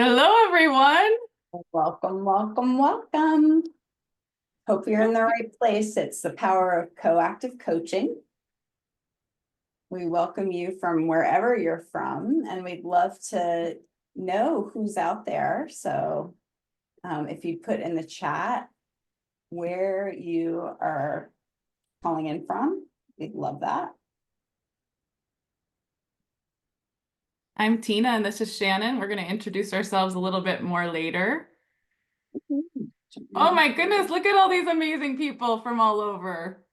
Hello, everyone. Welcome, welcome, welcome. Hope you're in the right place. It's the power of coactive coaching. We welcome you from wherever you're from, and we'd love to know who's out there. So if you put in the chat where you are calling in from, we'd love that. I'm Tina, and this is Shannon. We're going to introduce ourselves a little bit more later. Oh my goodness, look at all these amazing people from all over.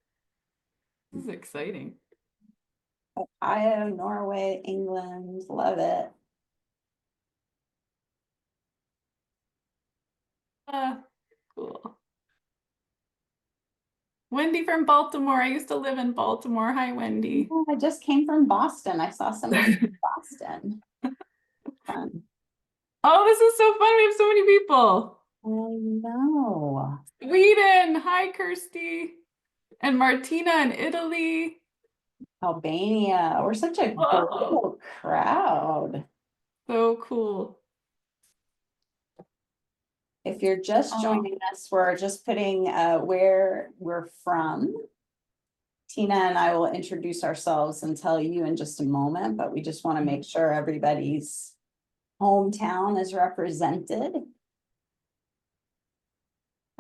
This is exciting. Ohio, Norway, England, love it. Cool. Wendy from Baltimore. I used to live in Baltimore. Hi, Wendy. I just came from Boston. I saw somebody from Boston. Fun. Oh, this is so fun. We have so many people. I know. Sweden. Hi, Kirsty. And Martina in Italy. Albania. We're such a global crowd. So cool. If you're just joining us, we're just putting where we're from. Tina and I will introduce ourselves and tell you in just a moment, but we just want to make sure everybody's hometown is represented.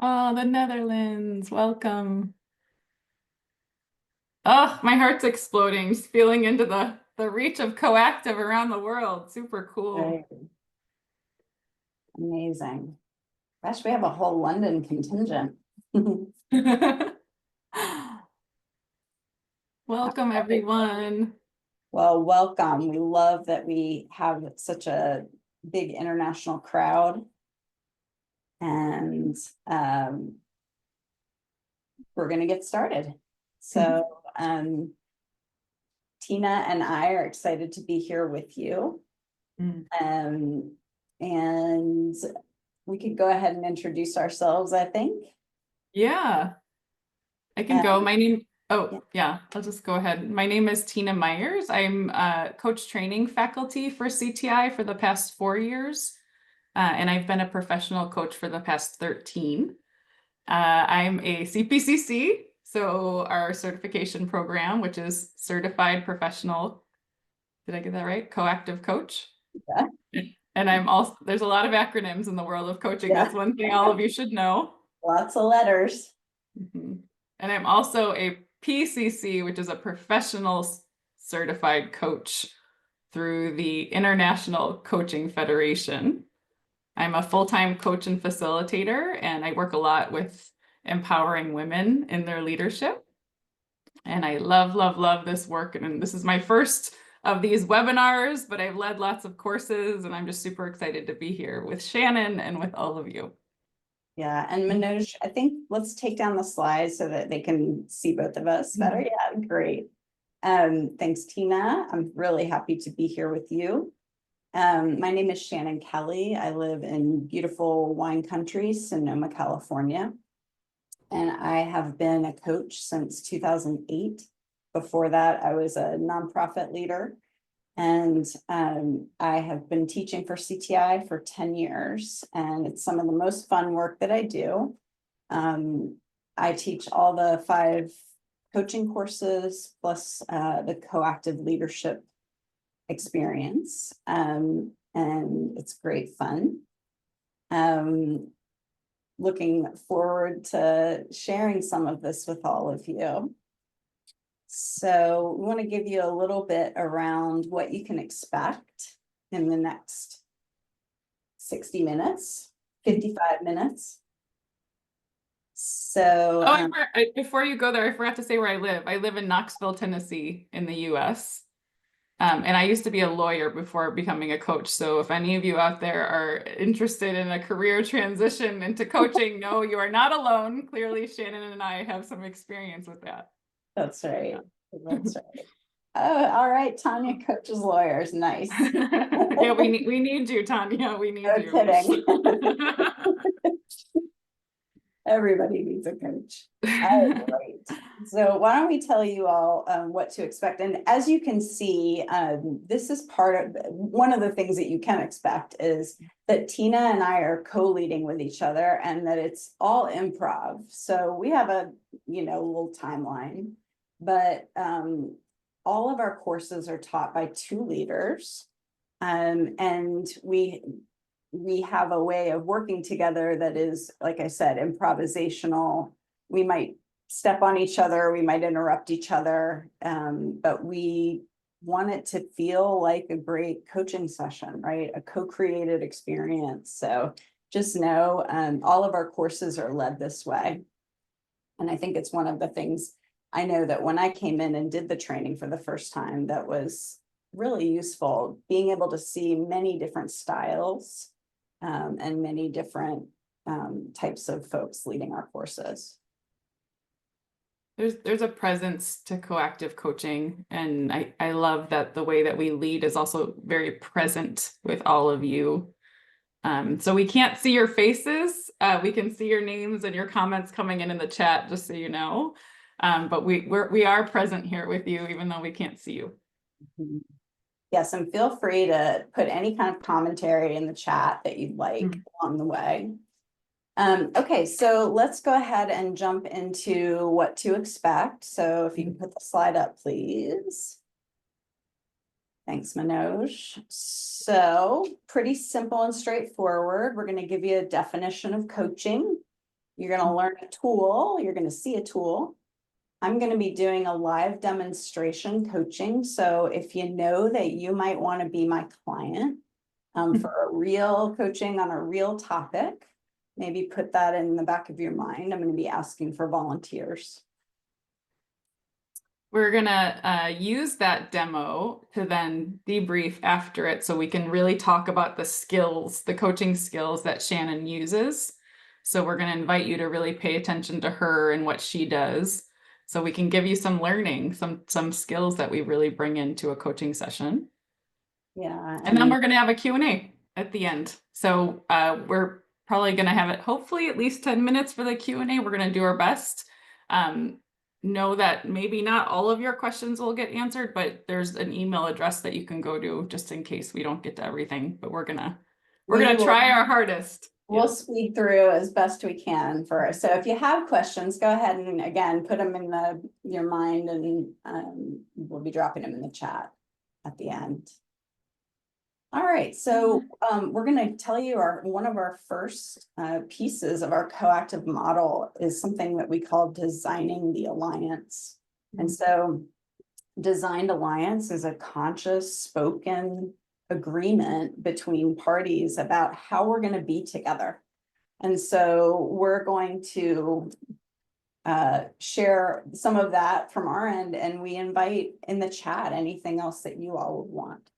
Oh, the Netherlands. Welcome. Oh, my heart's exploding, just feeling into the reach of coactive around the world. Super cool. Right. Amazing. Gosh, we have a whole London contingent. Welcome, everyone. Well, welcome. We love that we have such a big international crowd. And we're going to get started. So Tina and I are excited to be here with you. And we could go ahead and introduce ourselves, I think. Yeah, I can go. Yeah, I'll just go ahead. My name is Tina Meyers. I'm coach training faculty for CTI for the past 4 years. And I've been a professional coach for the past 13. I'm a CPCC, so our certification program, which is Certified Professional, did I get that right? Coactive Coach. Yeah. And I'm also, there's a lot of acronyms in the world of coaching. Yeah. That's one thing all of you should know. Lots of letters. And I'm also a PCC, which is a professional certified coach through the International Coaching Federation. I'm a full-time coach and facilitator, and I work a lot with empowering women in their leadership. And I love, love, love this work. And this is my first of these webinars, but I've led lots of courses, and I'm just super excited to be here with Shannon and with all of you. Yeah, and Manoj, I think let's take down the slides so that they can see both of us better. Yeah, great. Thanks, Tina. I'm really happy to be here with you. My name is Shannon Kelly. I live in beautiful wine country, Sonoma, California. And I have been a coach since 2008. Before that, I was a nonprofit leader. And I have been teaching for CTI for 10 years. And it's some of the most fun work that I do. I teach all the 5 coaching courses plus the coactive leadership experience, and it's great fun. Looking forward to sharing some of this with all of you. So we want to give you a little bit around what you can expect in the next 60 minutes, 55 minutes. So before you go there, I forgot to say where I live. I live in Knoxville, Tennessee in the US. And I used to be a lawyer before becoming a coach. So if any of you out there are interested in a career transition into coaching, no, you are not alone. Clearly, Shannon and I have some experience with that. That's right. That's right. Oh, all right. Tanya coaches lawyers. Nice. Yeah, we need you, Tanya. We need you. Kidding. Everybody needs a coach. All right. So why don't we tell you all what to expect? And as you can see, this is part of one of the things that you can expect is that Tina and I are co-leading with each other and that it's all improv. So we have a, little timeline, but all of our courses are taught by two leaders. And we have a way of working together that is, like I said, improvisational. We might step on each other, we might interrupt each other, but we want it to feel like a great coaching session, right? A co-created experience. So just know all of our courses are led this way. And I think it's one of the things I know that when I came in and did the training for the first time, that was really useful, being able to see many different styles and many different types of folks leading our courses. There's a presence to coactive coaching, and I love that the way that we lead is also very present with all of you. So we can't see your faces. We can see your names and your comments coming in the chat, just so you know. But we are present here with you, even though we can't see you. Mm-hmm. Yes, and feel free to put any kind of commentary in the chat that you'd like along the way. Okay, so let's go ahead and jump into what to expect. So if you can put the slide up, please. Thanks, Manoj. So pretty simple and straightforward. We're going to give you a definition of coaching. You're going to learn a tool. You're going to see a tool. I'm going to be doing a live demonstration coaching. So if you know that you might want to be my client for a real coaching on a real topic, maybe put that in the back of your mind. I'm going to be asking for volunteers. We're gonna use that demo to then debrief after it so we can really talk about the skills, the coaching skills that Shannon uses. So we're gonna invite you to really pay attention to her and what she does, so we can give you some learning, some skills that we really bring into a coaching session. Yeah. And then we're gonna have a Q&A at the end. So we're probably gonna have it hopefully at least 10 minutes for the Q&A. We're gonna do our best. Know that maybe not all of your questions will get answered, but there's an email address that you can go to just in case we don't get to everything, but we're gonna try our hardest. We'll speed through as best we can first. So if you have questions, go ahead and again, put them in your mind, and we'll be dropping them in the chat at the end. All right, so we're going to tell you one of our first pieces of our coactive model is something that we call designing the alliance. And so designed alliance is a conscious spoken agreement between parties about how we're going to be together. And so we're going to share some of that from our end, and we invite in the chat anything else that you all would want.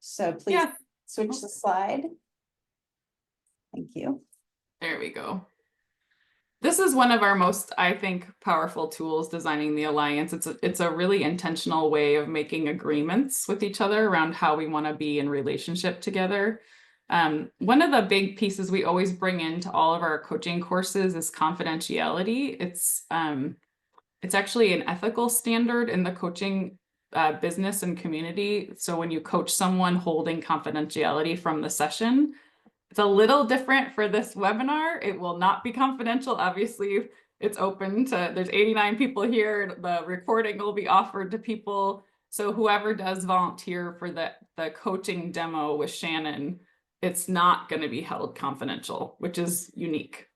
So please switch the slide. Thank you. There we go. This is one of our most, I think, powerful tools, designing the alliance. It's a really intentional way of making agreements with each other around how we want to be in relationship together. One of the big pieces we always bring into all of our coaching courses is confidentiality. It's actually an ethical standard in the coaching business and community. So when you coach someone, holding confidentiality from the session. It's a little different for this webinar. It will not be confidential. Obviously, it's open to, there's 89 people here. The recording will be offered to people. So whoever does volunteer for the coaching demo with Shannon, it's not going to be held confidential, which is unique.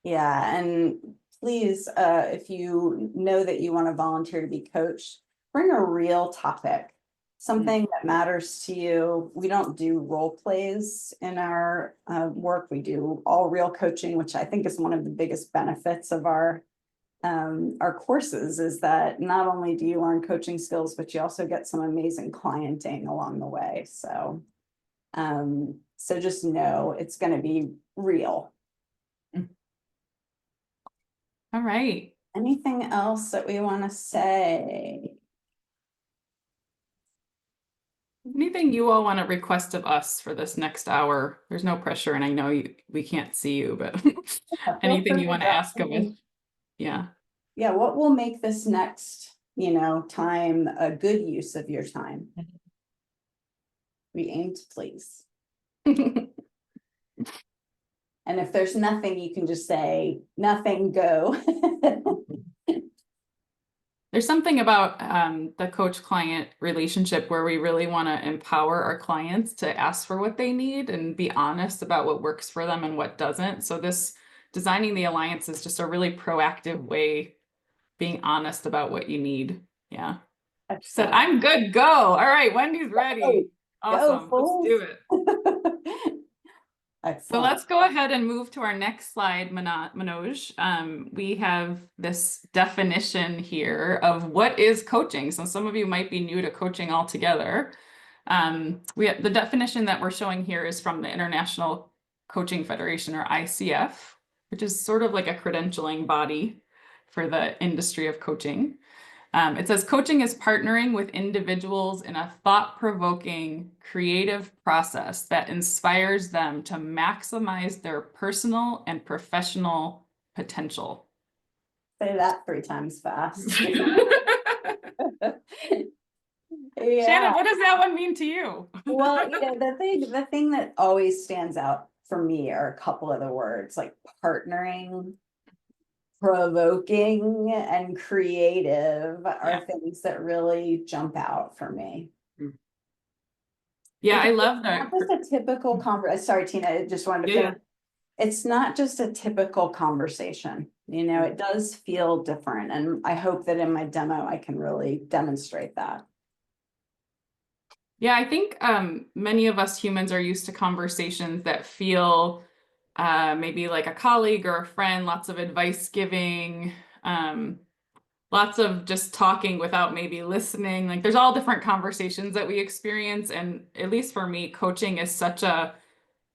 Yeah, and please, if you know that you want to volunteer to be coached, bring a real topic, something that matters to you. We don't do role plays in our work. We do all real coaching, which I think is one of the biggest benefits of our courses, is that not only do you learn coaching skills, but you also get some amazing clienting along the way. So, so just know it's going to be real. All right. Anything else that we want to say? Anything you all want to request of us for this next hour? There's no pressure, and I know we can't see you, but Yeah, feel anything free you to want to drop ask of us? something. Yeah. Yeah, what will make this next, time a good use of your time? We aim to please. And if there's nothing, you can just say, nothing, go. There's something about the coach-client relationship where we really want to empower our clients to ask for what they need and be honest about what works for them and what doesn't. So this designing the alliance is just a really proactive way, being honest about what you need. Yeah. She said, Excellent. I'm good, go. All right, Wendy's ready. Go, Awesome. Let's fools. do it. So Excellent. let's go ahead and move to our next slide, Manoj. We have this definition here of what is coaching. So some of you might be new to coaching altogether. The definition that we're showing here is from the International Coaching Federation, or ICF, which is sort of like a credentialing body for the industry of coaching. It says coaching is partnering with individuals in a thought-provoking, creative process that inspires them to maximize their personal and professional potential. Say that 3 times fast. Shannon, Yeah. what does that one mean to you? Well, the thing that always stands out for me are a couple of the words like partnering, provoking, and creative are things that really jump out for me. Yeah, I Because love it's that. not just a typical sorry, Tina, I just wanted to Yeah. finish. It's not just a typical conversation, it does feel different. And I hope that in my demo, I can really demonstrate that. Yeah, I think many of us humans are used to conversations that feel maybe like a colleague or a friend, lots of advice giving, lots of just talking without maybe listening. Like there's all different conversations that we experience. And at least for me, coaching is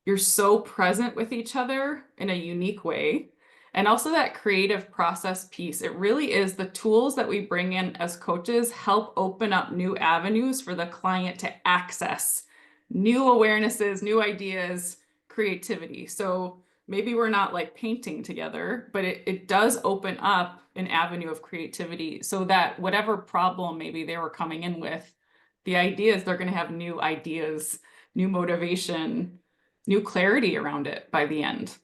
you're so present with each other in a unique way. And also that creative process piece, it really is the tools that we bring in as coaches help open up new avenues for the client to access new awarenesses, new ideas, creativity. So maybe we're not like painting together, but it does open up an avenue of creativity so that whatever problem maybe they were coming in with, the idea is they're going to have new ideas, new motivation, new clarity around it by the end.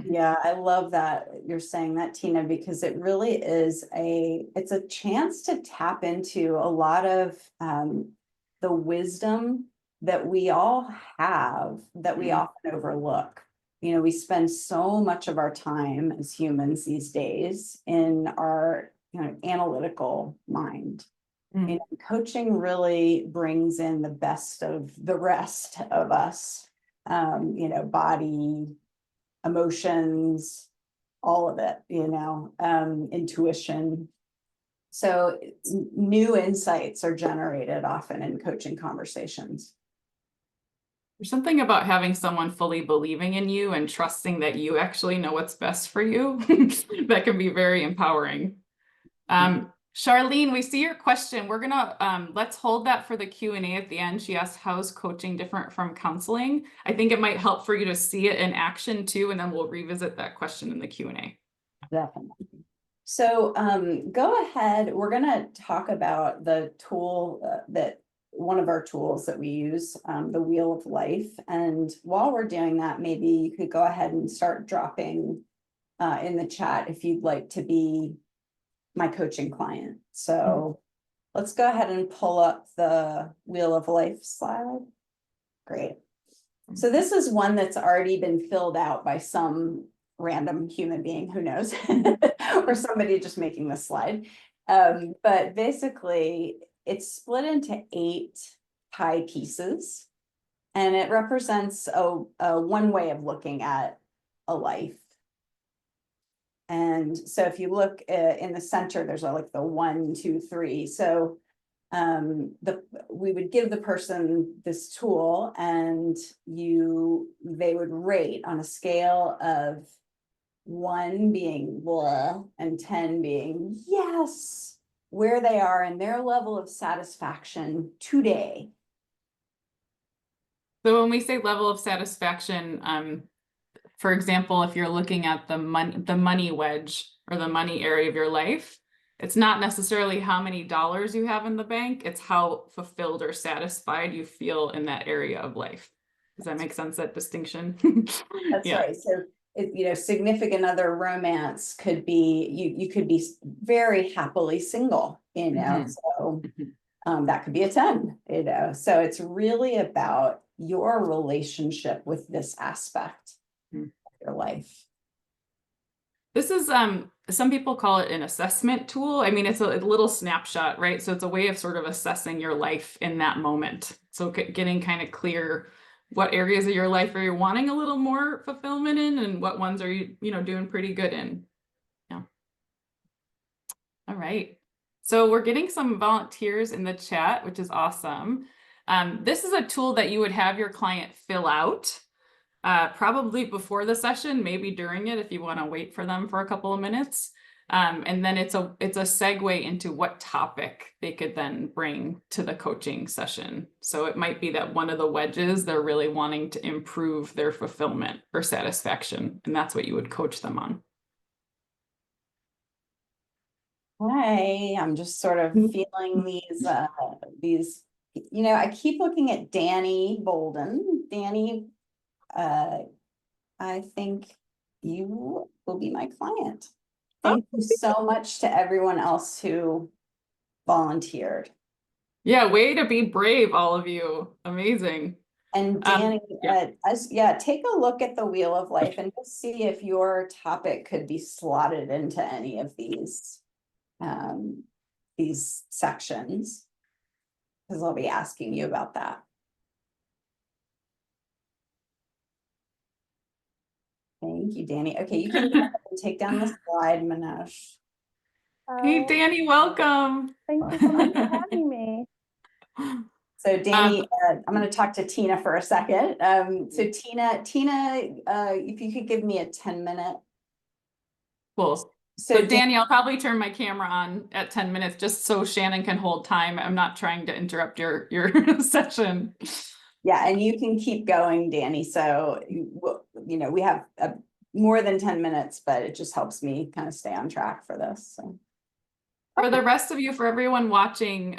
Yeah, I love that you're saying that, Tina, because it really is it's a chance to tap into a lot of the wisdom that we all have that we often overlook. We spend so much of our time as humans these days in our analytical mind. Coaching really brings in the best of the rest of us, body, emotions, all of it, intuition. So new insights are generated often in coaching conversations. There's something about having someone fully believing in you and trusting that you actually know what's best for you that can be very empowering. Charlene, we see your question. We're gonna let's hold that for the Q&A at the end. She asked, how is coaching different from counseling? I think it might help for you to see it in action too, and then we'll revisit that question in the Q&A. Definitely. So go ahead. We're gonna talk about the tool that one of our tools that we use, the Wheel of Life. And while we're doing that, maybe you could go ahead and start dropping in the chat if you'd like to be my coaching client. So let's go ahead and pull up the Wheel of Life slide. Great. So this is one that's already been filled out by some random human being, who knows, or somebody just making this slide. But basically it's split into 8 pie pieces, and it represents a one way of looking at a life. And so if you look in the center, there's like the 1, 2, 3. So we would give the person this tool, and they would rate on a scale of 1 being blah and 10 being yes, where they are in their level of satisfaction today. So when we say level of satisfaction, for example, if you're looking at the money wedge or the money area of your life, it's not necessarily how many dollars you have in the bank, it's how fulfilled or satisfied you feel in that area of life. Does that make sense, that distinction? That's Yeah. right. So, significant other romance could be, you could be very happily single, Mhm. so Mhm. that could be a 10, so it's really about your relationship with this aspect Mhm. of your life. This is some people call it an assessment tool. I mean, it's a little snapshot, right? So it's a way of sort of assessing your life in that moment. So getting kind of clear what areas of your life are you wanting a little more fulfillment in, and what ones are you, doing pretty good in. Yeah. All right. So we're getting some volunteers in the chat, which is awesome. This is a tool that you would have your client fill out. Probably before the session, maybe during it if you want to wait for them for a couple of minutes. And then it's a segue into what topic they could then bring to the coaching session. So it might be that one of the wedges, they're really wanting to improve their fulfillment or satisfaction, and that's what you would coach them on. Hi, I'm just sort of feeling these, I keep looking at Danny Bolden. Danny, I think you will be my client. Oh, Thank you so much to everyone else who volunteered. yeah, way to be brave, all of you. Amazing. And Danny, Yeah. take a look at the Wheel of Life and just see if your topic could be slotted into any of these sections, because I'll be asking you about that. Thank you, Danny. Okay, you can go ahead and take down the slide, Manoj. Hey, Danny, welcome. Thank you so much for having me. So Danny, I'm going to talk to Tina for a second. So Tina, if you could give me a 10-minute. Cool. So Danny, I'll probably turn my camera on at 10 minutes just so Shannon can hold time. I'm not trying to interrupt your session. Yeah, and you can keep going, Danny. So, we have more than 10 minutes, but it just helps me kind of stay on track for this. So. For the rest of you, for everyone watching,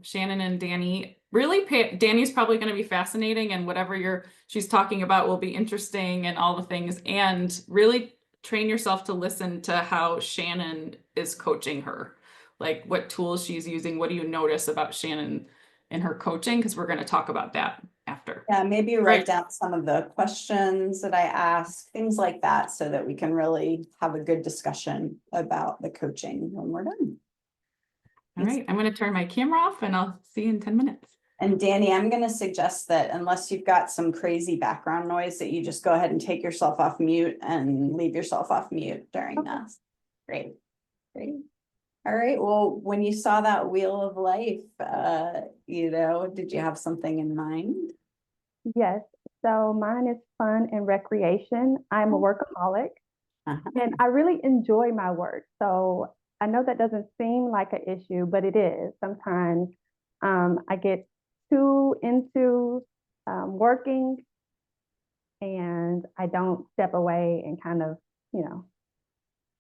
Shannon and Danny, really Danny's probably going to be fascinating, and whatever she's talking about will be interesting and all the things. And really train yourself to listen to how Shannon is coaching her, like what tools she's using. What do you notice about Shannon in her coaching? Because we're going to talk about that after. Yeah, maybe write Right. down some of the questions that I ask, things like that, so that we can really have a good discussion about the coaching when we're done. All right, I'm going to turn my camera off and I'll see you in 10 minutes. And Danny, I'm going to suggest that unless you've got some crazy background noise, that you just go ahead and take yourself off mute and leave yourself off mute during this. Great. Great. All right. Well, when you saw that Wheel of Life, did you have something in mind? Yes, so mine is fun and recreation. I'm a workaholic and I really enjoy my work. So I know that doesn't seem like an issue, but it is. Sometimes I get too into working and I don't step away and kind of,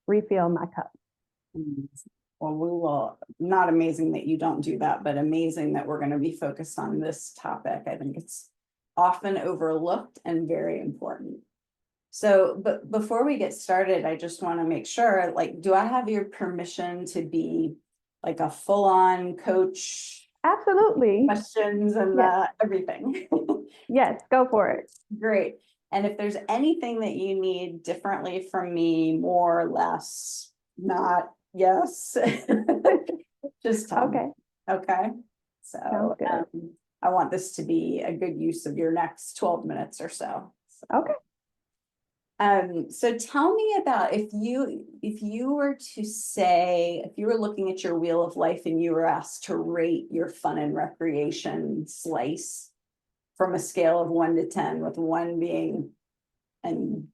refill my cup. Well, we will, not amazing that you don't do that, but amazing that we're going to be focused on this topic. I think it's often overlooked and very important. So, but before we get started, I just want to make sure, do I have your permission to be like a full-on coach? Absolutely. Questions and yes. Everything. Yes, go for it. Great. And if there's anything that you need differently from me, more or less, not yes, just tell me. Okay. So I want this to be a good use of your next 12 minutes or so. Okay. So tell me about if you were to say, if you were looking at your Wheel of Life and you were asked to rate your fun and recreation slice from a scale of 1 to 10, with 1 being and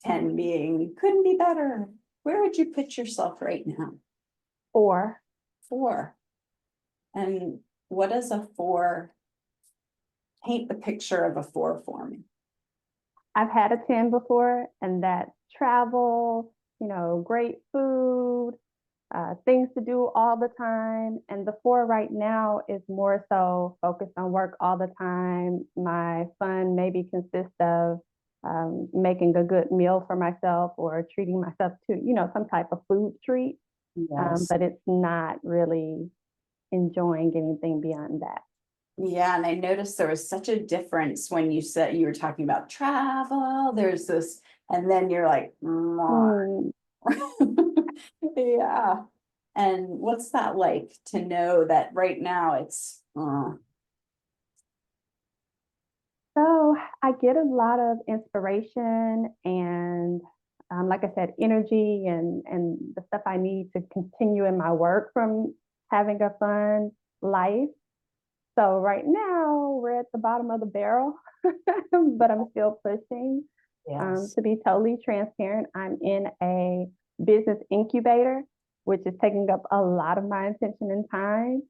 10 being couldn't be better, where would you put yourself right now? 4. 4. And what does a 4 paint the picture of a 4 for me. I've had a 10 before, and that's travel, great food, things to do all the time. And the 4 right now is more so focused on work all the time. My fun maybe consists of making a good meal for myself or treating myself to, some type of food treat. Yes. But it's not really enjoying anything beyond that. Yeah, and I noticed there was such a difference when you said you were talking about travel. There's this, and then you're like, "Mwah." Yeah. And what's that like to know that right now it's So I get a lot of inspiration and, like I said, energy and the stuff I need to continue in my work from having a fun life. So right now we're at the bottom of the barrel, but I'm still pushing. yes. To be totally transparent, I'm in a business incubator, which is taking up a lot of my attention and time.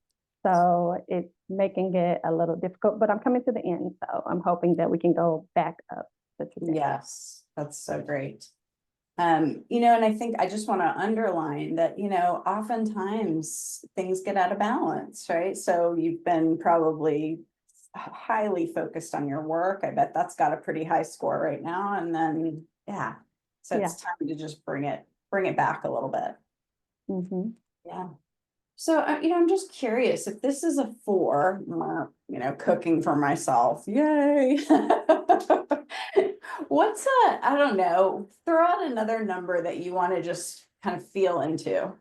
So it's making it a little difficult, but I'm coming to the end. So I'm hoping that we can go back up the trajectory. Yes, that's so great. And I think I just want to underline that, oftentimes things get out of balance, right? So you've been probably highly focused on your work. I bet that's got a pretty high score right now. And then, yeah, so it's time to just bring it back a little bit. Mm-hmm. Yeah. So, I'm just curious if this is a 4, cooking for myself, yay. I don't know, throw out another number that you want to just kind of feel into.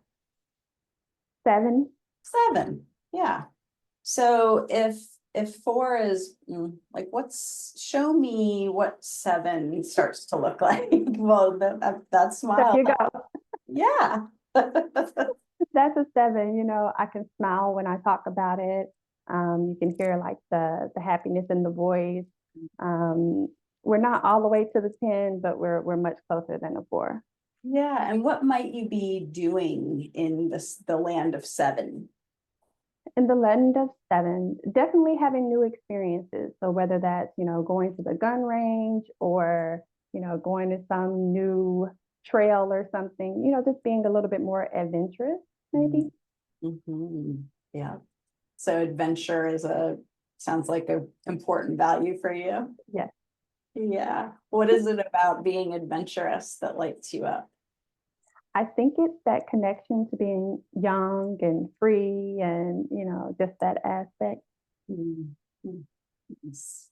7. 7, yeah. So if 4 is like, show me what 7 starts to look like. Well, that smile. There you go. Yeah. That's a 7. I can smile when I talk about it. You can hear like the happiness in the voice. We're not all the way to the 10, but we're much closer than a 4. Yeah, and what might you be doing in the land of 7? In the land of 7, definitely having new experiences. So whether that's, going to the gun range or, going to some new trail or something, just being a little bit more adventurous, maybe. Mm-hmm. Yeah. So adventure sounds like an important value for you. Yes. Yeah. What is it about being adventurous that lights you up? I think it's that connection to being young and free and, just that aspect. Mm-hmm. Yes.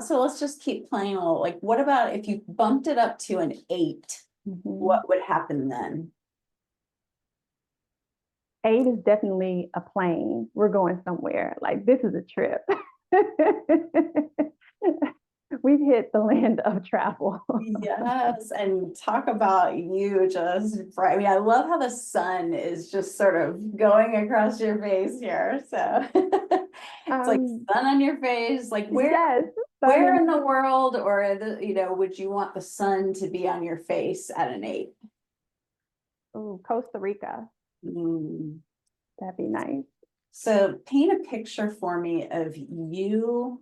So let's just keep playing a little, like, what about if you bumped it up to an 8, what would happen then? 8 is definitely a plane. We're going somewhere. Like, this is a trip. We've hit the land of travel. Yes, and talk about you just bright. I mean, I love how the sun is just sort of going across your face here. So it's like sun on your face. Like Yes, where in the world, or would you want the sun to be on your face at an 8? Ooh, Costa Rica. That'd be nice. So paint a picture for me of you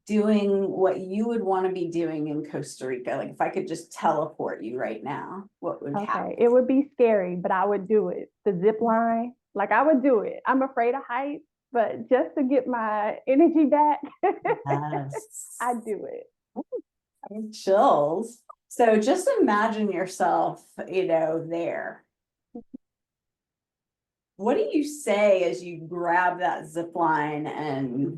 doing what you would want to be doing in Costa Rica. Like if I could just teleport you right now, what would happen? It would be scary, but I would do it. The zip line, like I would do it. I'm afraid of heights, but just to get my energy back, Yes. I'd do it. Chills. So just imagine yourself, there. What do you say as you grab that zip line and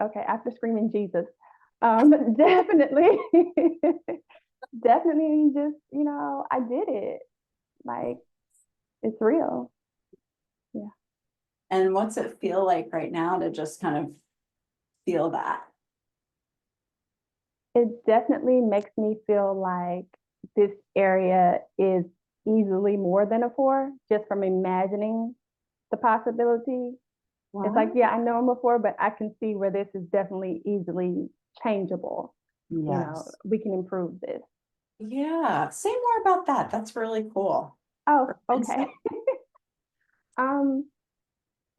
okay, after screaming Jesus. Definitely, definitely just, I did it. Like, it's real. Yeah. And what's it feel like right now to just kind of feel that? It definitely makes me feel like this area is easily more than a 4, just from imagining the possibility. Wow. It's like, yeah, I know I'm a 4, but I can see where this is definitely easily changeable. Yes. We can improve this. Yeah. Say more about that. That's really cool. Oh, okay.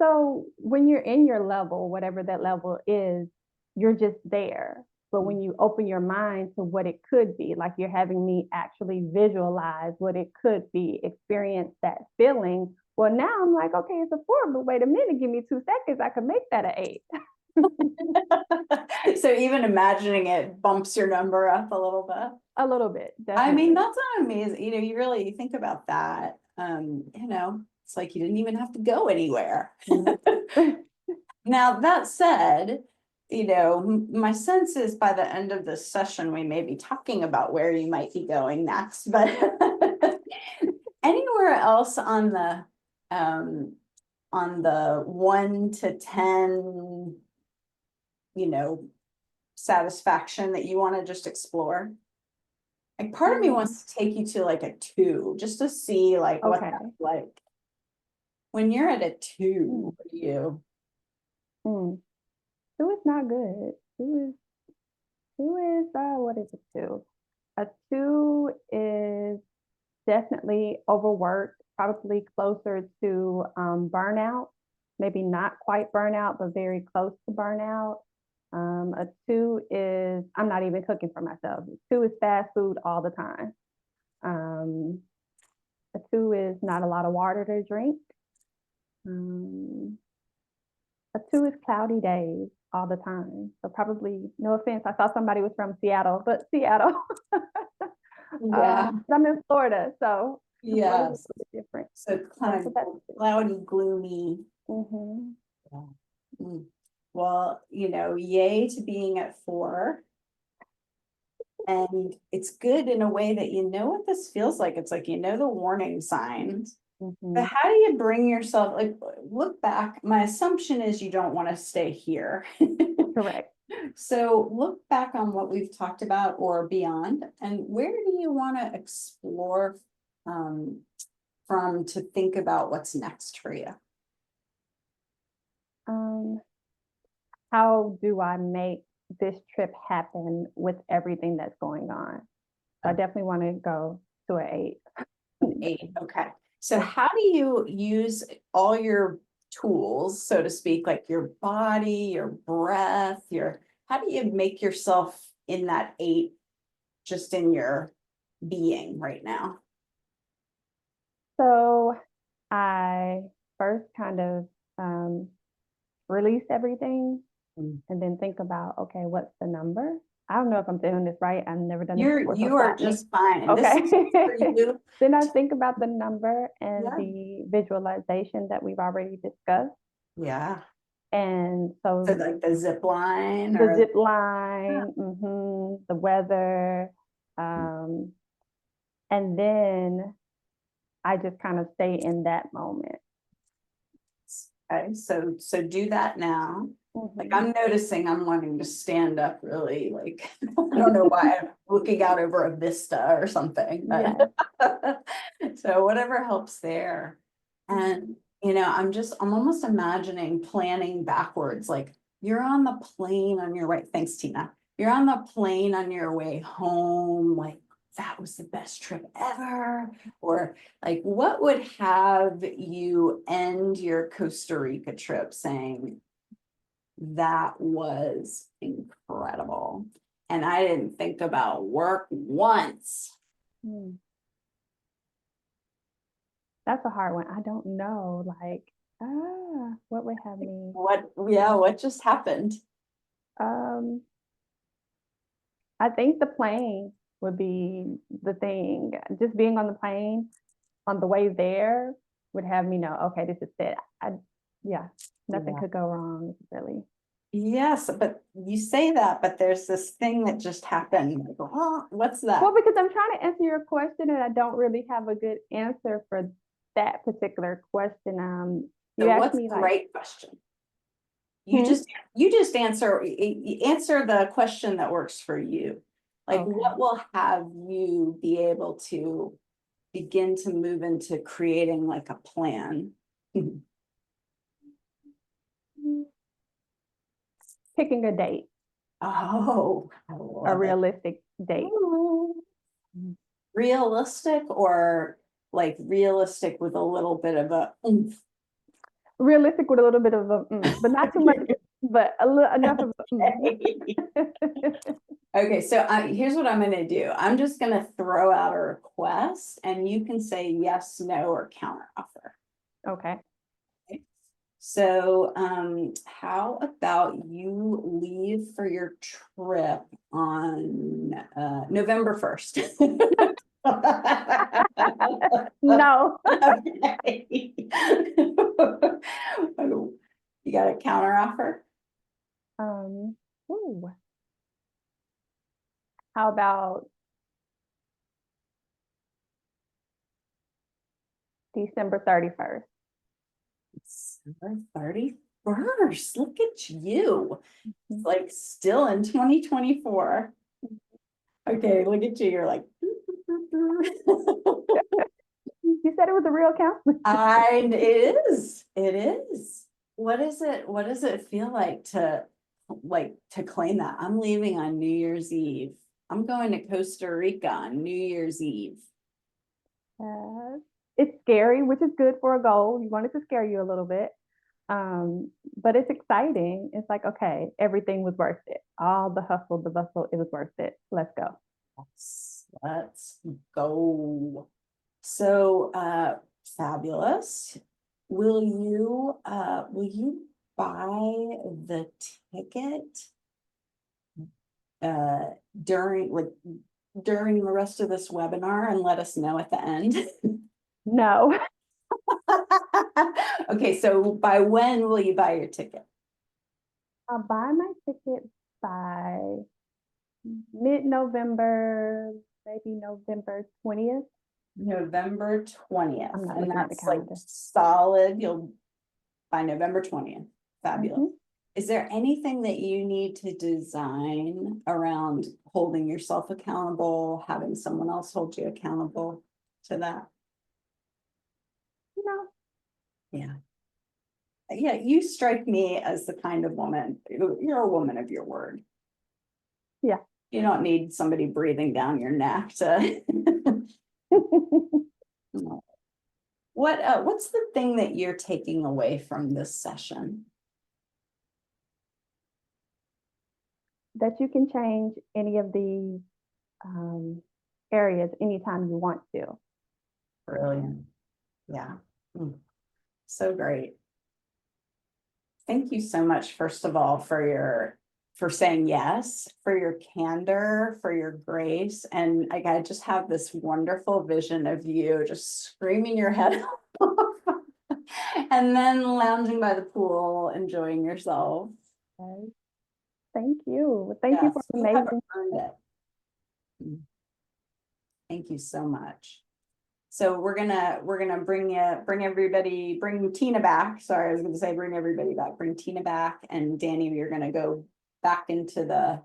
So when you're in your level, whatever that level is, you're just there. But when you open your mind to what it could be, like you're having me actually visualize what it could be, experience that feeling. Well, now I'm like, okay, it's a 4, but wait a minute, give me 2 seconds. I could make that an 8. So even imagining it bumps your number up a little bit. A little bit, I mean, definitely. that's not amazing. You really think about that. It's like you didn't even have to go anywhere. Now, that said, my sense is by the end of this session, we may be talking about where you might be going next, but anywhere else on the 1 to 10, satisfaction that you want to just explore? Like part of me wants to take you to like a 2, just to see like what Okay. that's like. When you're at a 2, what do you? 2 is not good. 2 is what is a 2? A 2 is definitely overworked, probably closer to burnout, maybe not quite burnout, but very close to burnout. A 2 is, I'm not even cooking for myself. 2 is fast food all the time. A 2 is not a lot of water to drink. A 2 is cloudy days all the time. So probably, no offense, I saw somebody was from Seattle, but Seattle. Yeah. I'm in Florida, so Yes. Florida's a little bit different. So kind of cloudy, gloomy. Mm-hmm. Yeah. Well, yay to being at 4. And it's good in a way that what this feels like. It's like the warning signs. Mm-hmm. But how do you bring yourself, like, look back? My assumption is you don't want to stay here. Correct. So look back on what we've talked about or beyond, and where do you want to explore from to think about what's next for you? How do I make this trip happen with everything that's going on? So I definitely want to go to an 8. An 8, okay. So how do you use all your tools, so to speak, like your body, your breath, how do you make yourself in that 8 just in your being right now? So I first kind of release everything and then think about, okay, what's the number? I don't know if I'm doing this right. I've never done this before. You are just fine. And okay. This is for you. Then I think about the number and Yeah. the visualization that we've already discussed. Yeah. And so like the zip line the zip line, the weather, and then I just kind of stay in that moment. Okay, so do that now. Like I'm noticing I'm wanting to stand up really, like I don't know why I'm looking out over a vista or something. Yeah. So whatever helps there. And I'm almost imagining planning backwards, like you're on the plane on your way. Thanks, Tina. You're on the plane on your way home, like that was the best trip ever. Or like, what would have you end your Costa Rica trip saying, that was incredible? And I didn't think about work once. That's a hard one. I don't know. Like, what would have me? What just happened? I think the plane would be the thing. Just being on the plane on the way there would have me know, okay, this is it. Nothing could go wrong, really. Yes, but you say that, but there's this thing that just happened. Like, oh, what's that? Well, because I'm trying to answer your question and I don't really have a good answer for that particular question. You asked me the like, right question? You just answer the question that works for you. Like, what will have you be able to begin to move into creating like a plan? Picking a date. Oh, a realistic date. Realistic, or like realistic with a little bit of a oomph? realistic with a little bit of a, but not too much, but a little enough of a. Okay, so here's what I'm gonna do. I'm just gonna throw out a request and you can say yes, no, or counter offer. Okay. So how about you leave for your trip on November 1st? No. Okay. You got a counter offer? Ooh. How about December 31st? December 31st. Look at you. It's Mhm. like still in 2024. Okay, look at you. You're like, You said it was a real count? it is. It is. What is it? What does it feel like to claim that? I'm leaving on New Year's Eve. I'm going to Costa Rica on New Year's Eve. It's scary, which is good for a goal. You want it to scare you a little bit. But it's exciting. It's like, okay, everything was worth it. All the hustle, the bustle, it was worth it. Let's go. Let's go. So fabulous. Will you buy the ticket during the rest of this webinar and let us know at the end? No. Okay, so by when will you buy your ticket? I'll buy my ticket by mid-November, maybe November 20th. November 20th. I'm not And looking at the that's like calendar. solid. You'll by November 20th. Fabulous. Mhm. Is there anything that you need to design around holding yourself accountable, having someone else hold you accountable to that? No. Yeah. Yeah, you strike me as the kind of woman, you're a woman of your word. Yeah. You don't need somebody breathing down your neck to. No. What's the thing that you're taking away from this session? That you can change any of these areas anytime you want to. Brilliant. Yeah. So great. Thank you so much, first of all, for saying yes, for your candor, for your grace. And I just have this wonderful vision of you just screaming your head off and then lounging by the pool, enjoying yourself. Okay. Thank you. Thank you Yes, for you have amazing. earned it. Thank you so much. So we're gonna bring Tina back. Sorry, I was gonna say bring everybody back, bring Tina back, and Danny, you're gonna go back into the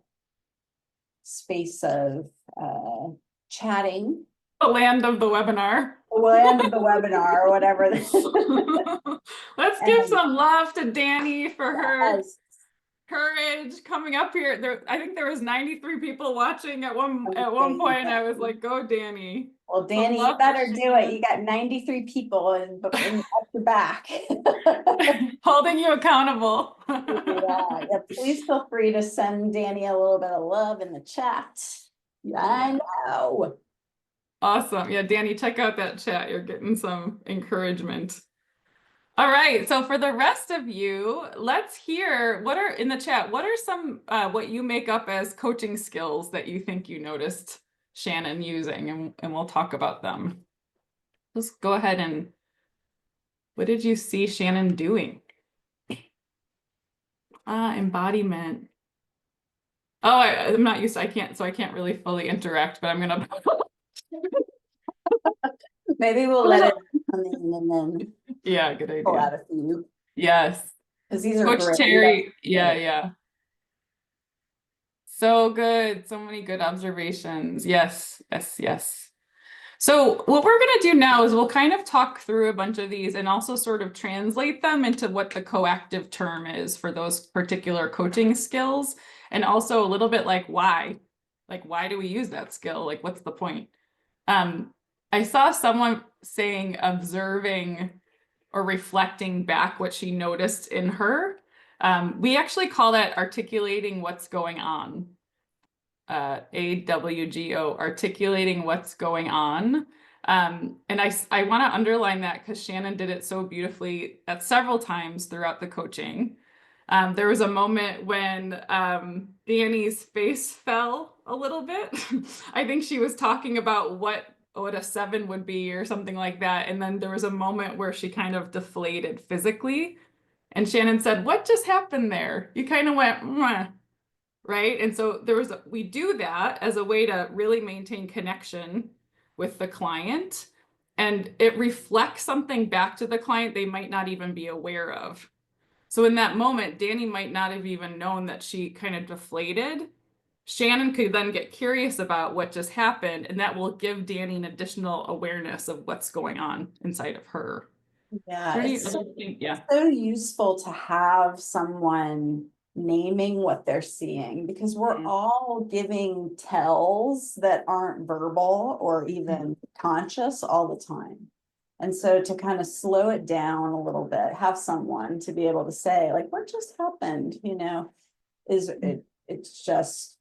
space of chatting. The land of the webinar. We'll end the webinar or whatever. Let's give some love to Danny for her Yes. courage coming up here. I think there was 93 people watching at one Amazing. point. I was like, go Danny. Well, Danny, you better do it. You got 93 people up your back. Holding you accountable. Yeah, please feel free to send Danny a little bit of love in the chat. Yeah, I know. Awesome. Yeah, Danny, check out that chat. You're getting some encouragement. All right. So for the rest of you, let's hear what are in the chat. What are some what you make up as coaching skills that you think you noticed Shannon using, and we'll talk about them. Just go ahead and what did you see Shannon doing? Embodiment. Oh, I'm not used to, I can't really fully interact, but I'm gonna Maybe we'll let it come in and then yeah, good pull idea. out a few. Yes. Because these are Coach great. Terry, yeah. So good. So many good observations. Yes. So what we're going to do now is we'll kind of talk through a bunch of these and also sort of translate them into what the coactive term is for those particular coaching skills. And also a little bit like why do we use that skill? Like, what's the point? I saw someone saying observing or reflecting back what she noticed in her. We actually call that articulating what's going on. AWGO, articulating what's going on. And I want to underline that because Shannon did it so beautifully at several times throughout the coaching. There was a moment when Danny's face fell a little bit. I think she was talking about what a 7 would be or something like that. And then there was a moment where she kind of deflated physically. And Shannon said, "What just happened there?" You kind of went, "Mwah." Right? And so we do that as a way to really maintain connection with the client. And it reflects something back to the client they might not even be aware of. So in that moment, Danny might not have even known that she kind of deflated. Shannon could then get curious about what just happened, and that will give Danny an additional awareness of what's going on inside of her. Yeah, it's Yeah. so useful to have someone naming what they're seeing, because we're all giving tells that aren't verbal or even conscious all the time. And so to kind of slow it down a little bit, have someone to be able to say, like, what just happened, it's just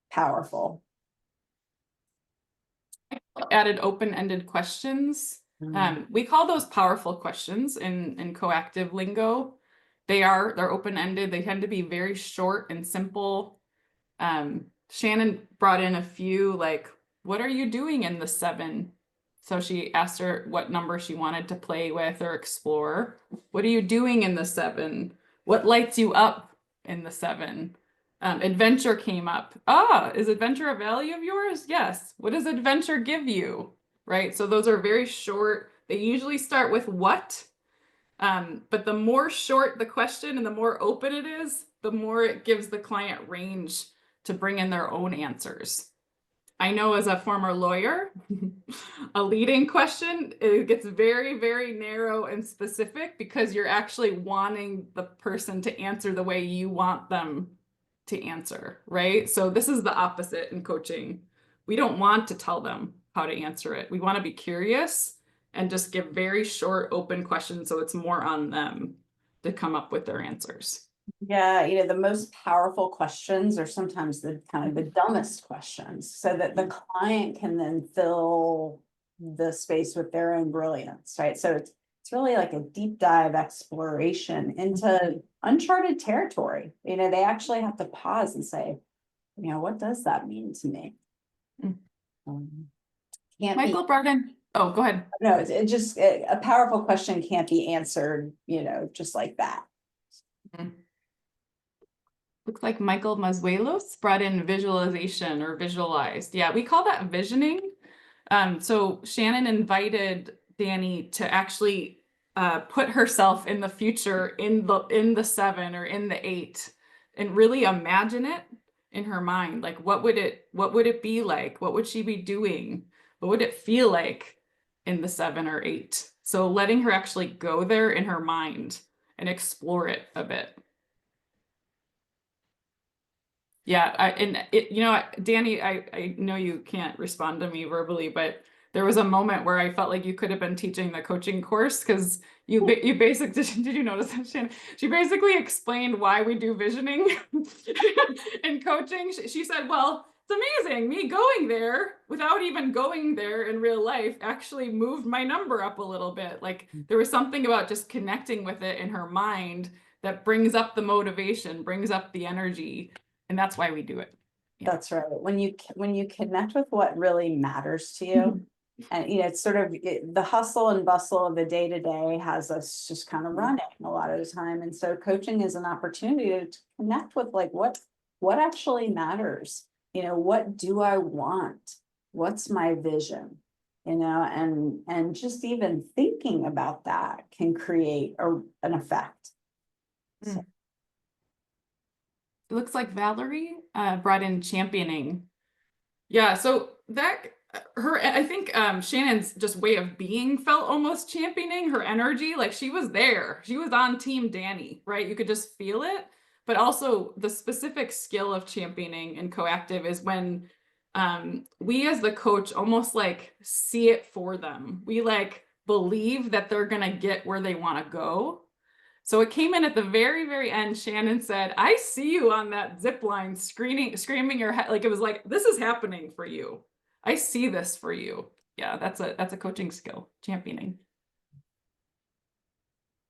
powerful. Added open-ended questions. We call those powerful questions in coactive lingo. They're open-ended. They tend to be very short and simple. Shannon brought in a few, like, what are you doing in the 7? So she asked her what number she wanted to play with or explore. What are you doing in the 7? What lights you up in the 7? Adventure came up. Is adventure a value of yours? Yes. What does adventure give you? Right? So those are very short. They usually start with what. But the more short the question and the more open it is, the more it gives the client range to bring in their own answers. I know as a former lawyer, a leading question, it gets very, very narrow and specific because you're actually wanting the person to answer the way you want them to answer, right? So this is the opposite in coaching. We don't want to tell them how to answer it. We want to be curious and just give very short, open questions so it's more on them to come up with their answers. Yeah, the most powerful questions are sometimes the kind of the dumbest questions, so that the client can then fill the space with their own brilliance, right? So it's really like a deep dive exploration into uncharted territory. They actually have to pause and say, what does that mean to me? Michael brought in, oh, go ahead. No, it just a powerful question can't be answered, just like that. Looks like Michael Mazuelos brought in visualization or visualized. Yeah, we call that visioning. So Shannon invited Danny to actually put herself in the future in the 7 or in the 8 and really imagine it in her mind. Like, what would it be like? What would she be doing? What would it feel like in the 7 or 8? So letting her actually go there in her mind and explore it a bit. Yeah, Danny, I know you can't respond to me verbally, but there was a moment where I felt like you could have been teaching the coaching course because you basically, did you notice that, Shannon? She basically explained why we do visioning in coaching. She said, well, it's amazing. Me going there without even going there in real life actually moved my number up a little bit. Like there was something about just connecting with it in her mind that brings up the motivation, brings up the energy. And that's why we do it. Yeah. That's right. When you connect with what really matters to you, and it's sort of the hustle and bustle of the day-to-day has us just kind of running a lot of the time. And so coaching is an opportunity to connect with like what actually matters. What do I want? What's my vision? And just even thinking about that can create an effect. So. It looks like Valerie brought in championing. Yeah, so I think Shannon's just way of being felt almost championing, her energy, like she was there. She was on team Danny, right? You could just feel it. But also the specific skill of championing and coactive is when we as the coach almost like see it for them. We like believe that they're going to get where they want to go. So it came in at the very, very end. Shannon said, I see you on that zip line screaming your head. Like, it was like, this is happening for you. I see this for you. Yeah, that's a coaching skill, championing.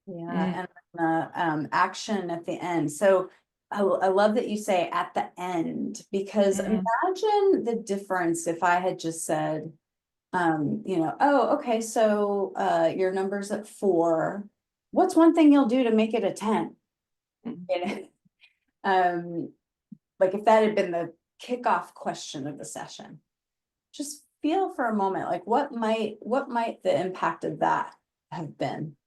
Yeah, and action at the end. So I love that you say at the end, because imagine the difference if I had just said, you know, oh, okay, so your number's at 4. What's one thing you'll do to make it a 10? You know? Like if that had been the kickoff question of the session, just feel for a moment, like what might the impact of that have been?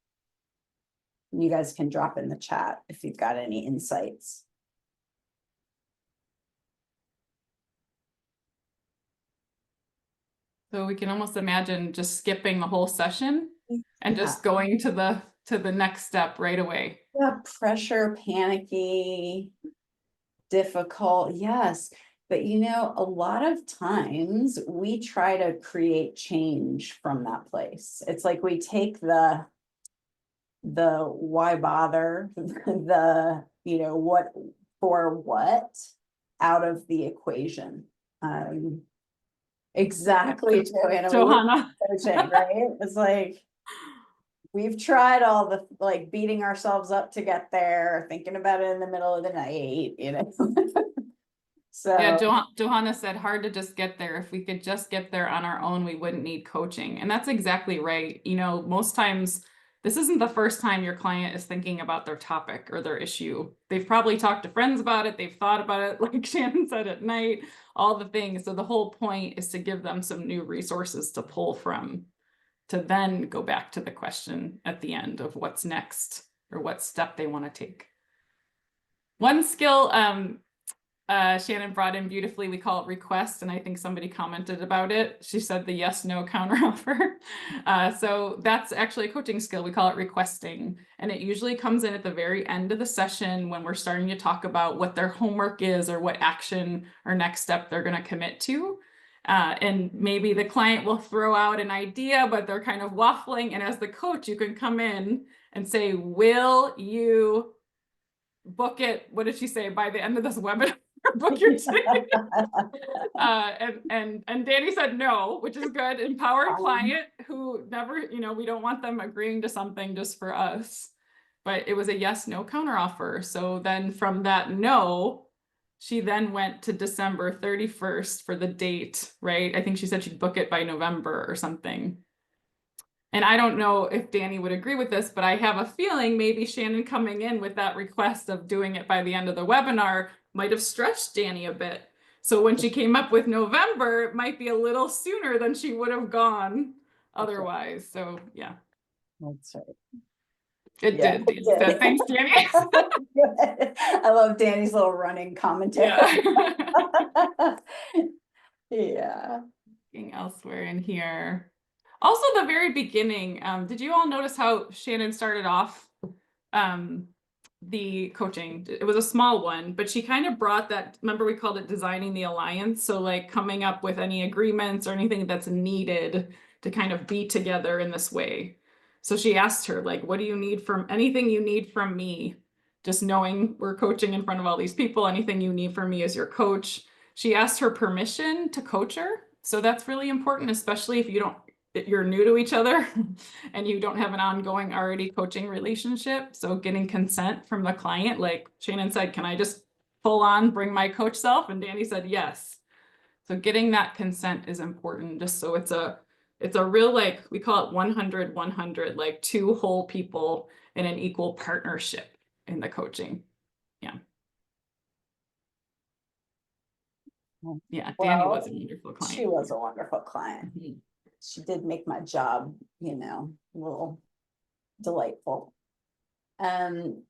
You guys can drop in the chat if you've got any insights. So we can almost imagine just skipping the whole session and just going to the next step right away. Yeah, pressure, panicky, difficult, yes. But you know, a lot of times we try to create change from that place. It's like we take the why bother, the, you know, what for what out of the equation. Exactly, Joanna. Johanna. Coaching, right? It's like we've tried all the like beating ourselves up to get there, thinking about it in the middle of the night, you know. So yeah, Johanna said hard to just get there. If we could just get there on our own, we wouldn't need coaching. And that's exactly right. You know, most times this isn't the first time your client is thinking about their topic or their issue. They've probably talked to friends about it. They've thought about it, like Shannon said, at night, all the things. So the whole point is to give them some new resources to pull from, to then go back to the question at the end of what's next or what step they want to take. One skill Shannon brought in beautifully, we call it request, and I think somebody commented about it. She said the yes, no counteroffer. So that's actually a coaching skill. We call it requesting, and it usually comes in at the very end of the session when we're starting to talk about what their homework is or what action or next step they're going to commit to. And maybe the client will throw out an idea, but they're kind of waffling. And as the coach, you can come in and say, will you book it? What did she say? By the end of this webinar, book your ticket. And Danny said no, which is good. Empowered client who never, you know, we don't want them agreeing to something just for us. But it was a yes, no counteroffer. So then from that no, she then went to December 31st for the date, right? I think she said she'd book it by November or something. And I don't know if Danny would agree with this, but I have a feeling maybe Shannon coming in with that request of doing it by the end of the webinar might have stretched Danny a bit. So when she came up with November, it might be a little sooner than she would have gone otherwise. So yeah. that's right. It did. It did. So thanks, Danny. I love Danny's little running commentary. Yeah. Yeah. Looking elsewhere in here. Also, the very beginning, did you all notice how Shannon started off the coaching? It was a small one, but she kind of brought that, remember we called it designing the alliance. So like coming up with any agreements or anything that's needed to kind of be together in this way. So she asked her, like, what do you need from, anything you need from me? Just knowing we're coaching in front of all these people, anything you need from me as your coach. She asked her permission to coach her. So that's really important, especially if you're new to each other and you don't have an ongoing already coaching relationship. So getting consent from the client, like Shannon said, can I just full on bring my coach self? And Danny said, yes. So getting that consent is important, just so it's a real, like, we call it 100-100, like 2 whole people in an equal partnership in the coaching. Yeah. Yeah, Danny was a wonderful client. She was a wonderful client. Mm-hmm. She did make my job, you know, a little delightful.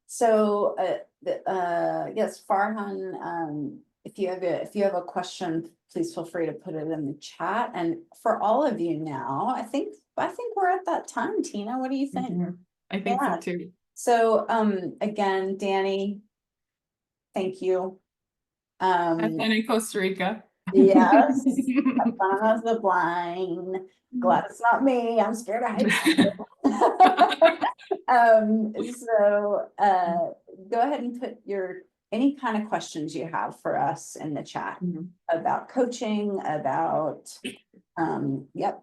So yes, Farhan, if you have a question, please feel free to put it in the chat. And for all of you now, I think we're at that time. Tina, what do you think? Mm-hmm. I think so too. So again, Danny, thank you. And in Costa Rica. Yes, Son of the blind. Glad it's not me. I'm scared of heights. Go ahead and put any kind of questions you have for us in the chat about coaching, about, yep.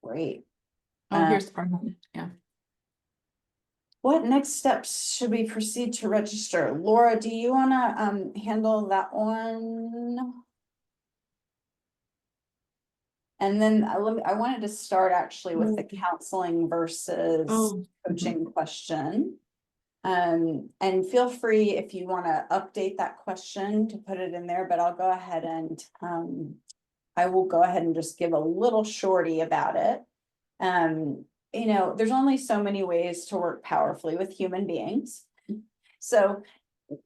Great. Oh, here's part of it. Yeah. What next steps should we proceed to register? Laura, do you want to handle that one? And then I wanted to start actually with the counseling versus coaching question. And feel free if you want to update that question to put it in there, but I'll go ahead and I will go ahead and just give a little shorty about it. You know, there's only so many ways to work powerfully with human beings. So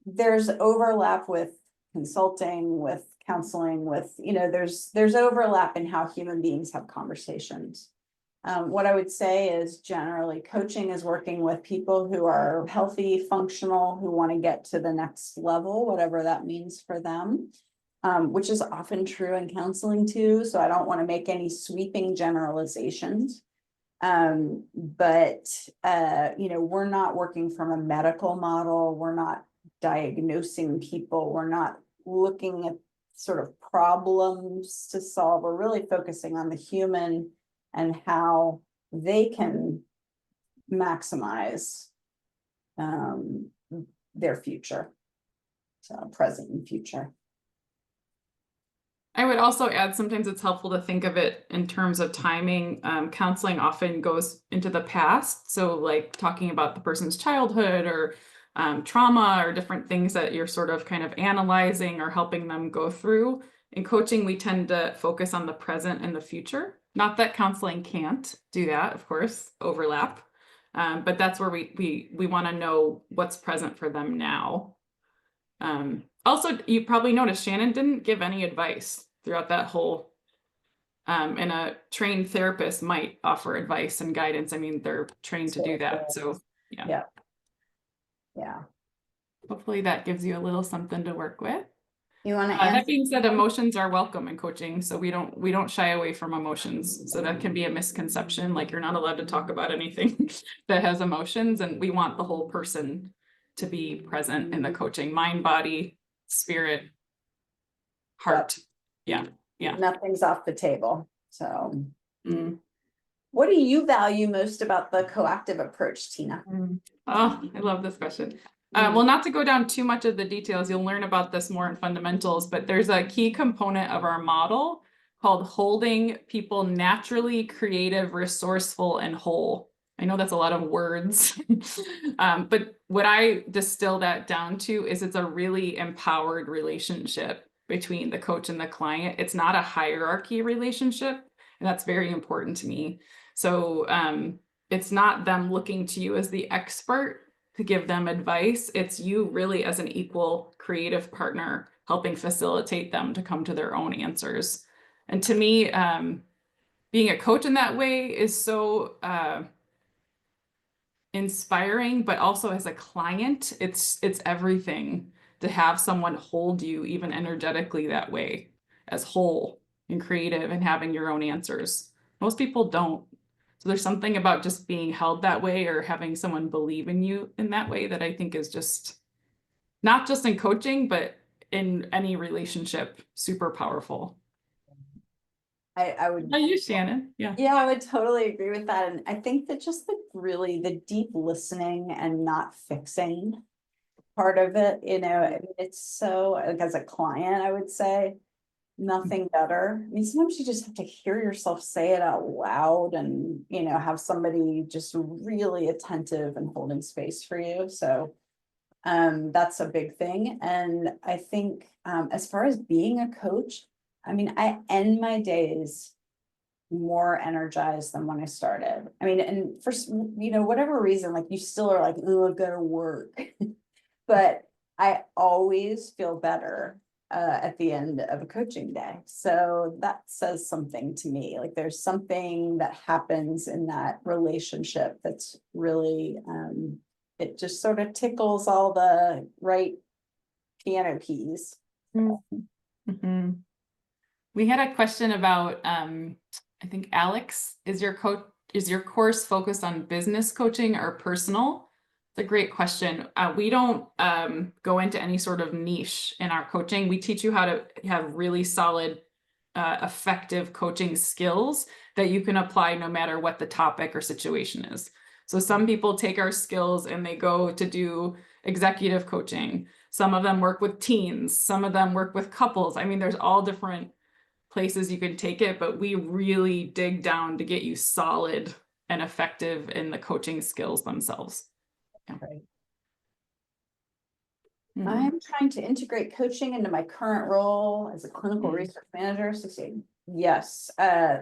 there's overlap with consulting, with counseling, with, you know, there's overlap in how human beings have conversations. What I would say is generally coaching is working with people who are healthy, functional, who want to get to the next level, whatever that means for them, which is often true in counseling too. So I don't want to make any sweeping generalizations. But you know, we're not working from a medical model. We're not diagnosing people. We're not looking at sort of problems to solve. We're really focusing on the human and how they can maximize their future, so present and future. I would also add, sometimes it's helpful to think of it in terms of timing. Counseling often goes into the past. So like talking about the person's childhood or trauma or different things that you're sort of kind of analyzing or helping them go through. In coaching, we tend to focus on the present and the future. Not that counseling can't do that, of course, overlap. But that's where we want to know what's present for them now. Also, you probably noticed Shannon didn't give any advice throughout that whole, and a trained therapist might offer advice and guidance. I mean, they're trained to do that. So yeah. Hopefully that gives you a little something to work with. You want to that being said, emotions are welcome in coaching. So we don't shy away from emotions. So that can be a misconception. Like you're not allowed to talk about anything that has emotions, and we want the whole person to be present in the coaching, mind, body, spirit, heart. Yeah. Nothing's off the table. So what do you value most about the coactive approach, Tina? Oh, I love this question. Well, not to go down too much of the details, you'll learn about this more in fundamentals, but there's a key component of our model called holding people naturally, creative, resourceful, and whole. I know that's a lot of words, but what I distill that down to is it's a really empowered relationship between the coach and the client. It's not a hierarchy relationship, and that's very important to me. So it's not them looking to you as the expert to give them advice. It's you really as an equal creative partner helping facilitate them to come to their own answers. And to me, being a coach in that way is so inspiring, but also as a client, it's everything to have someone hold you even energetically that way, as whole and creative and having your own answers. Most people don't. So there's something about just being held that way or having someone believe in you in that way that I think is just not just in coaching, but in any relationship, super powerful. I would. Are you, Shannon? Yeah, I would totally agree with that. And I think that just the deep listening and not fixing part of it, you know, I mean, it's so, like, as a client, I would say nothing better. I mean, sometimes you just have to hear yourself say it out loud and, you know, have somebody just really attentive and holding space for you. So that's a big thing. And I think as far as being a coach, I mean, I end my days more energized than when I started. I mean, and for, you know, whatever reason, like you still are like, oh, I've got to work. But I always feel better at the end of a coaching day. So that says something to me. Like there's something that happens in that relationship that's really, it just sort of tickles all the right piano keys. Mm-hmm. We had a question about, I think Alex, is your course focused on business coaching or personal? It's a great question. We don't go into any sort of niche in our coaching. We teach you how to have really solid, effective coaching skills that you can apply no matter what the topic or situation is. So some people take our skills and they go to do executive coaching. Some of them work with teens. Some of them work with couples. I mean, there's all different places you can take it, but we really dig down to get you solid and effective in the coaching skills themselves. Yeah. Right. Mhm. I'm trying to integrate coaching into my current role as a clinical Mhm. research manager. Yes,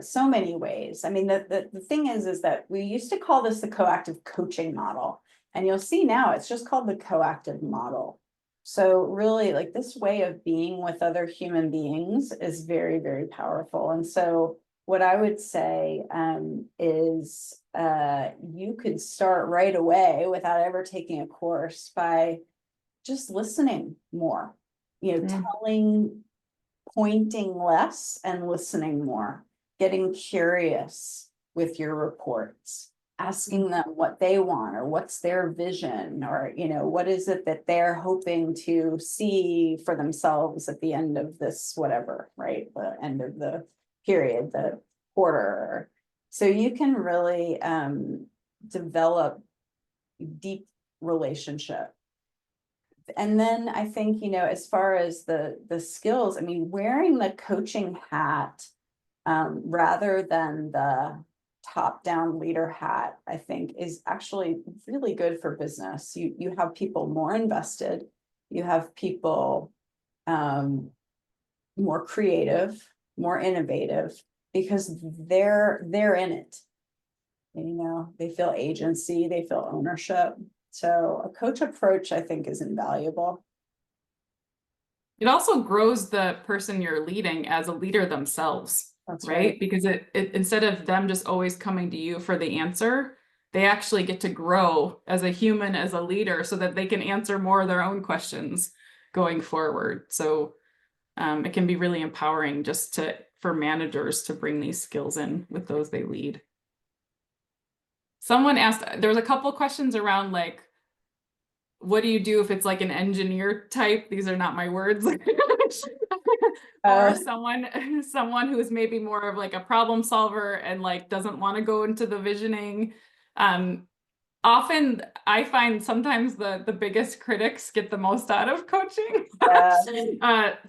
so many ways. I mean, the thing is that we used to call this the coactive coaching model, and you'll see now it's just called the coactive model. So really, like, this way of being with other human beings is very, very powerful. And so what I would say is you could start right away without ever taking a course by just listening more, Mm. pointing less and listening more, getting curious with your reports, asking them what they want or what's their vision, or, what is it that they're hoping to see for themselves at the end of this, whatever, right? The end of the period, the quarter. So you can really develop deep relationship. And then I think, as far as the skills, I mean, wearing the coaching hat rather than the top-down leader hat, I think is actually really good for business. You have people more invested, you have people more creative, more innovative, because they're in it. They feel agency, they feel ownership. So a coach approach, I think, is invaluable. It also grows the person you're leading as a leader themselves, That's right? right. Because it instead of them just always coming to you for the answer, they actually get to grow as a human, as a leader, so that they can answer more of their own questions going forward. So it can be really empowering just for managers to bring these skills in with those they lead. Someone asked, there was a couple questions around, like, what do you do if it's like an engineer type? These are not my words. Or someone who's maybe more of like a problem solver and like doesn't want to go into the visioning. Often I find sometimes the biggest critics get the most out of coaching.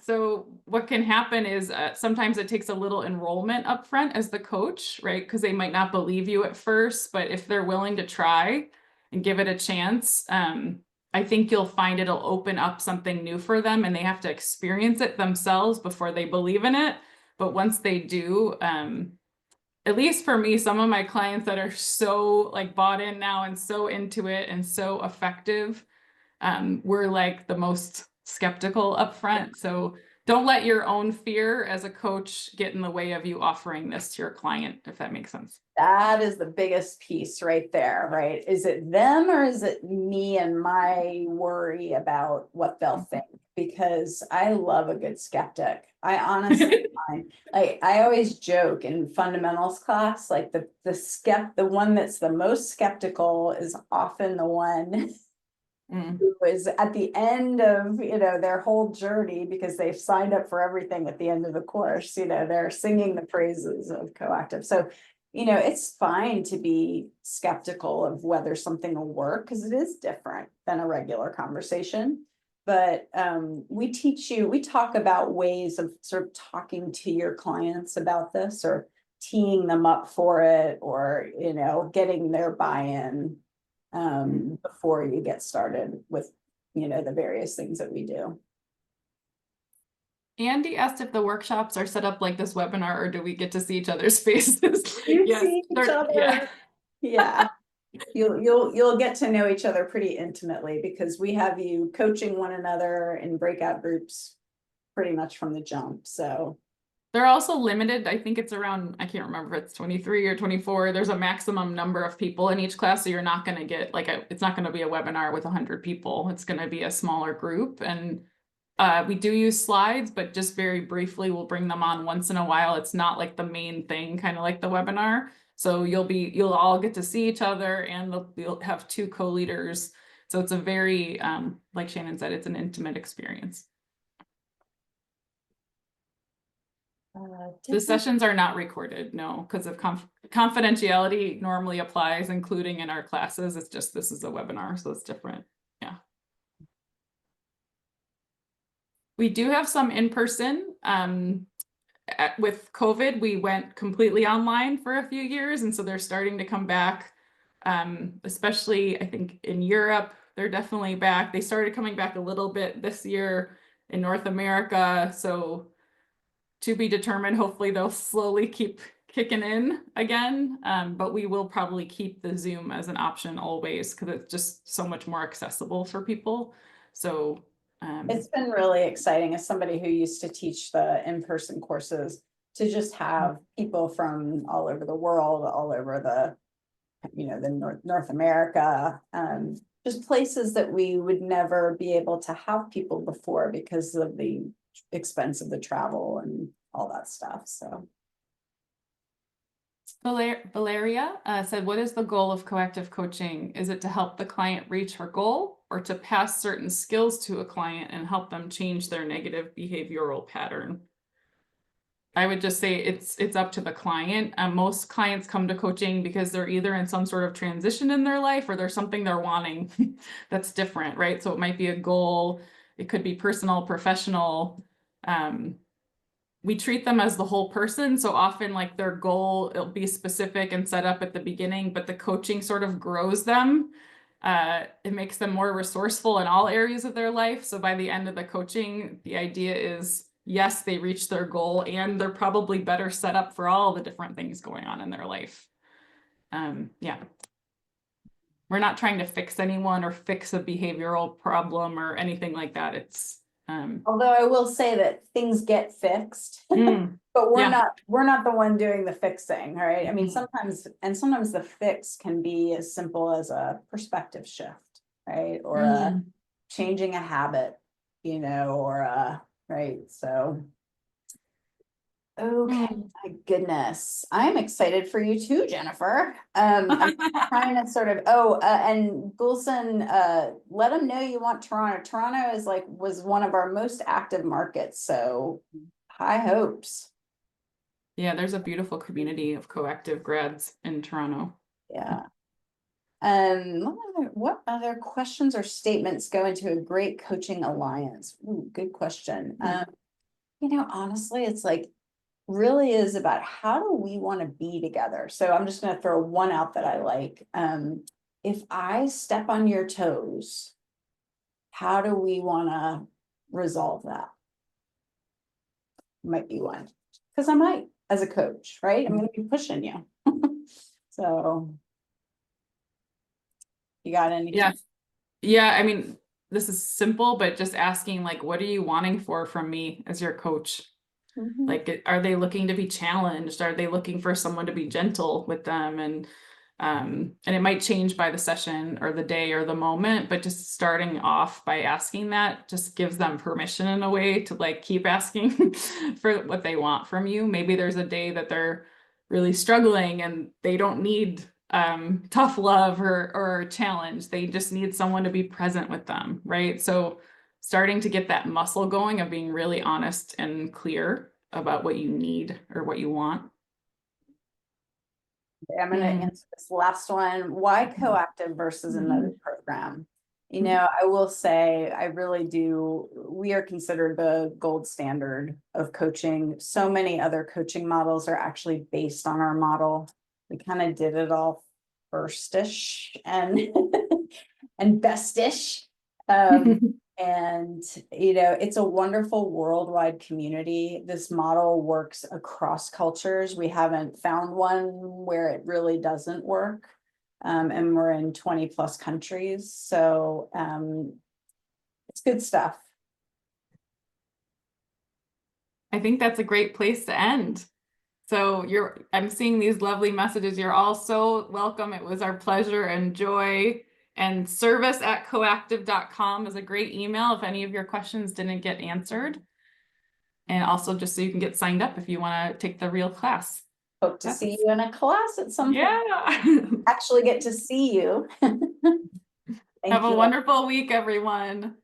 So what can happen is sometimes it takes a little enrollment up front as the coach, right? Because they might not believe you at first, but if they're willing to try and give it a chance, I think you'll find it'll open up something new for them, and they have to experience it themselves before they believe in it. But once they do, at least for me, some of my clients that are so like bought in now and so into it and so effective, we're like the most skeptical up front. So don't let your own fear as a coach get in the way of you offering this to your client, if that makes sense. That is the biggest piece right there, right? Is it them or is it me and my worry about what they'll think? Because I love a good skeptic. I honestly find, I always joke in fundamentals class, like the one that's the most skeptical is often the one who is at the end of, their whole journey, because they've signed up for everything at the end of the course, they're singing the praises of coactive. So, it's fine to be skeptical of whether something will work, because it is different than a regular conversation. But we talk about ways of sort of talking to your clients about this, or teeing them up for it, or, getting their buy-in before you get started with, the various things that we do. Andy asked if the workshops are set up like this webinar, or do we get to see each other's faces? You Yes, see each other. Yeah. You'll get to know each other pretty intimately, because we have you coaching one another in breakout groups pretty much from the jump. So they're also limited. I think it's around, I can't remember if it's 23 or 24. There's a maximum number of people in each class. So you're not going to get it's not going to be a webinar with 100 people. It's going to be a smaller group. And We do use slides, but just very briefly, we'll bring them on once in a while. It's not like the main thing, kind of like the webinar. So you'll all get to see each other, and you'll have two co-leaders. So it's a very, like Shannon said, it's an intimate experience. The sessions are not recorded, no, because of confidentiality normally applies, including in our classes. It's just, this is a webinar, so it's different. Yeah. We do have some in-person. With COVID, we went completely online for a few years, and so they're starting to come back, especially I think in Europe, they're definitely back. They started coming back a little bit this year in North America, so to be determined. Hopefully they'll slowly keep kicking in again, but we will probably keep the Zoom as an option always, because it's just so much more accessible for people. So it's been really exciting as somebody who used to teach the in-person courses to just have people from all over the world, all over the North America, just places that we would never be able to have people before because of the expense of the travel and all that stuff. So Valeria said, what is the goal of coactive coaching? Is it to help the client reach her goal, or to pass certain skills to a client and help them change their negative behavioral pattern? I would just say it's up to the client. Most clients come to coaching because they're either in some sort of transition in their life, or there's something they're wanting that's different, right? So it might be a goal. It could be personal, professional. We treat them as the whole person. So often, like, their goal, it'll be specific and set up at the beginning, but the coaching sort of grows them. It makes them more resourceful in all areas of their life. So by the end of the coaching, the idea is, yes, they reach their goal, and they're probably better set up for all the different things going on in their life. Yeah. We're not trying to fix anyone or fix a behavioral problem or anything like that. It's although I will say that things get fixed, but we're not the one doing the fixing, right? I mean, sometimes the fix can be as simple as a perspective shift, right? Or changing a habit, or right. So okay, my goodness. I'm excited for you too, Jennifer. I'm trying to sort of, and Gulson, let them know you want Toronto. Toronto was one of our most active markets, so high hopes. Yeah, there's a beautiful community of coactive grads in Toronto. Yeah. What other questions or statements go into a great coaching alliance? Ooh, good question. Honestly, it's like, really is about how do we want to be together. So I'm just going to throw one out that I like. If I step on your toes, how do we want to resolve that? Might be one, because I might, as a coach, right? I'm going to be pushing you. So you got anything? Yeah, I mean, this is simple, but just asking, like, what are you wanting from me as your coach? Like, are they looking to be challenged? Are they looking for someone to be gentle with them? And it might change by the session or the day or the moment, but just starting off by asking that just gives them permission in a way to, like, keep asking for what they want from you. Maybe there's a day that they're really struggling and they don't need tough love or challenge. They just need someone to be present with them, right? So starting to get that muscle going of being really honest and clear about what you need or what you want. I'm going to answer this last one. Why coactive versus another program? I will say, I really do. We are considered the gold standard of coaching. So many other coaching models are actually based on our model. We kind of did it all first-ish and and best-ish. And, it's a wonderful worldwide community. This model works across cultures. We haven't found one where it really doesn't work. And we're in 20 plus countries. So it's good stuff. I think that's a great place to end. So I'm seeing these lovely messages. You're all so welcome. It was our pleasure and joy. And service@coactive.com is a great email if any of your questions didn't get answered. And also just so you can get signed up if you want to take the real class. Hope to see you in a class at some point. Yeah. Actually get to see you. Thank Have a you. wonderful week, everyone.